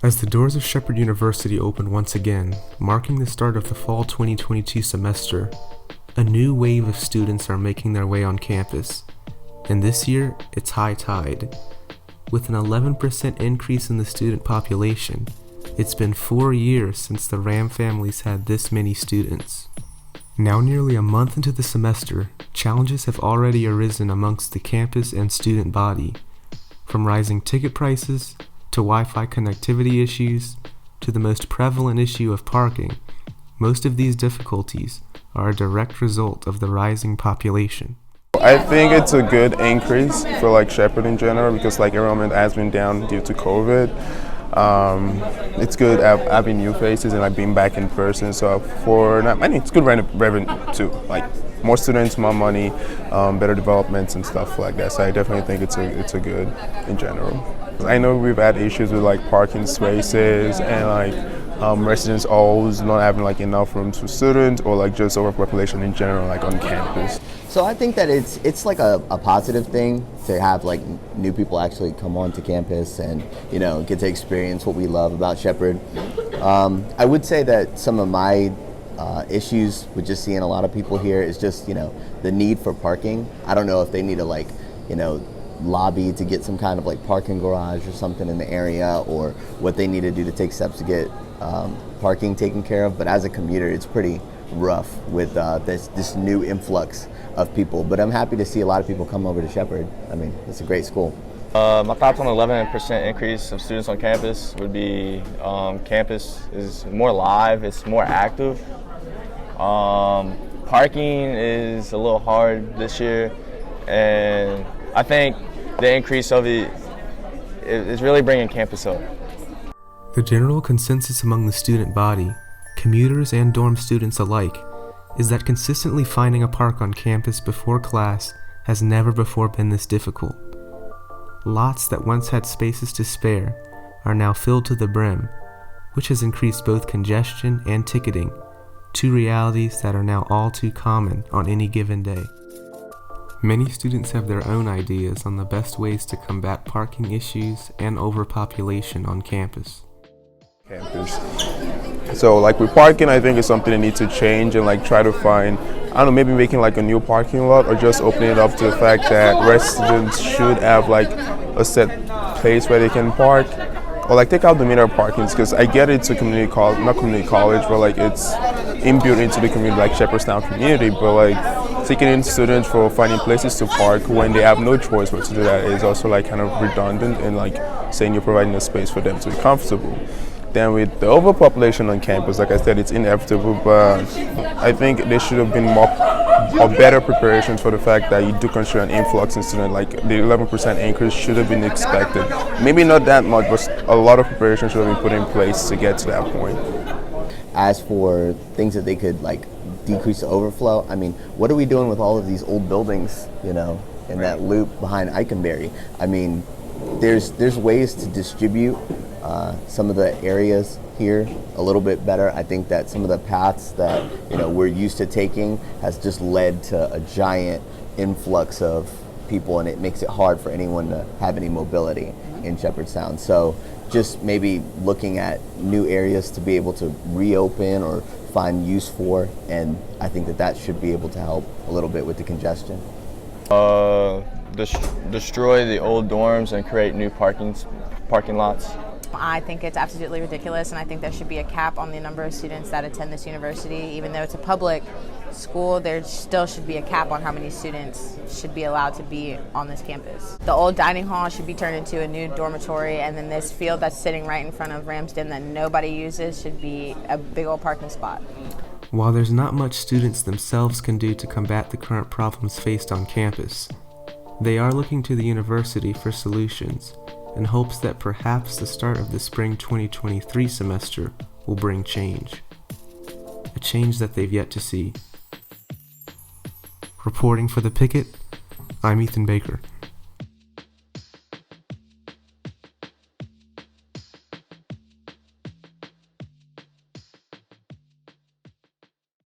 As the doors of Shepherd University open once again, marking the start of the fall 2022 semester, a new wave of students are making their way on campus, and this year it's high tide. With an 11% increase in the student population, it's been 4 years since the Ram families had this many students. Now nearly a month into the semester, challenges have already arisen amongst the campus and student body, from rising ticket prices to Wi-Fi connectivity issues, to the most prevalent issue of parking. Most of these difficulties are a direct result of the rising population. I think it's a good increase for Shepherd in general because enrollment has been down due to COVID. It's good having new faces and being back in person. So it's good revenue too. More students, more money, better developments and stuff like that. So I definitely think it's a good in general. I know we've had issues with parking spaces and residence halls not having enough rooms for students or just overpopulation in general on campus. So I think that it's a positive thing to have new people actually come onto campus and get to experience what we love about Shepherd. I would say that some of my issues with just seeing a lot of people here is just the need for parking. I don't know if they need to lobby to get some kind of parking garage or something in the area, or what they need to do to take steps to get parking taken care of. But as a commuter, it's pretty rough with this new influx of people. But I'm happy to see a lot of people come over to Shepherd. I mean, it's a great school. My thoughts on the 11% increase of students on campus would be campus is more live, it's more active. Parking is a little hard this year, and I think the increase of it is really bringing campus up. The general consensus among the student body, commuters and dorm students alike, is that consistently finding a park on campus before class has never before been this difficult. Lots that once had spaces to spare are now filled to the brim, which has increased both congestion and ticketing, two realities that are now all too common on any given day. Many students have their own ideas on the best ways to combat parking issues and overpopulation on campus. So with parking, I think it's something that needs to change and try to find, maybe making a new parking lot, or just opening it up to the fact that residents should have a set place where they can park, or take out the meter parkings, because I get it's a community college, not community college, but it's inbuilt into the community, Shepherdstown community, but taking in students for finding places to park when they have no choice but to do that is also kind of redundant, and saying you're providing a space for them to be comfortable. Then with the overpopulation on campus, like I said, it's inevitable, but I think there should have been more or better preparations for the fact that you do consider an influx in students. The 11% increase should have been expected. Maybe not that much, but a lot of preparation should have been put in place to get to that point. As for things that they could decrease the overflow, I mean, what are we doing with all of these old buildings, in that loop behind Eikenberry? I mean, there's ways to distribute some of the areas here a little bit better. I think that some of the paths that we're used to taking has just led to a giant influx of people, and it makes it hard for anyone to have any mobility in Shepherdstown. So just maybe looking at new areas to be able to reopen or find use for, and I think that should be able to help a little bit with the congestion. Destroy the old dorms and create new parking lots. I think it's absolutely ridiculous, and I think there should be a cap on the number of students that attend this university. Even though it's a public school, there still should be a cap on how many students should be allowed to be on this campus. The old dining hall should be turned into a new dormitory, and then this field that's sitting right in front of Ramsden that nobody uses should be a big old parking spot. While there's not much students themselves can do to combat the current problems faced on campus, they are looking to the university for solutions, in hopes that perhaps the start of the spring 2023 semester will bring change. A change that they've yet to see. Reporting for the Picket, I'm Ethan Baker.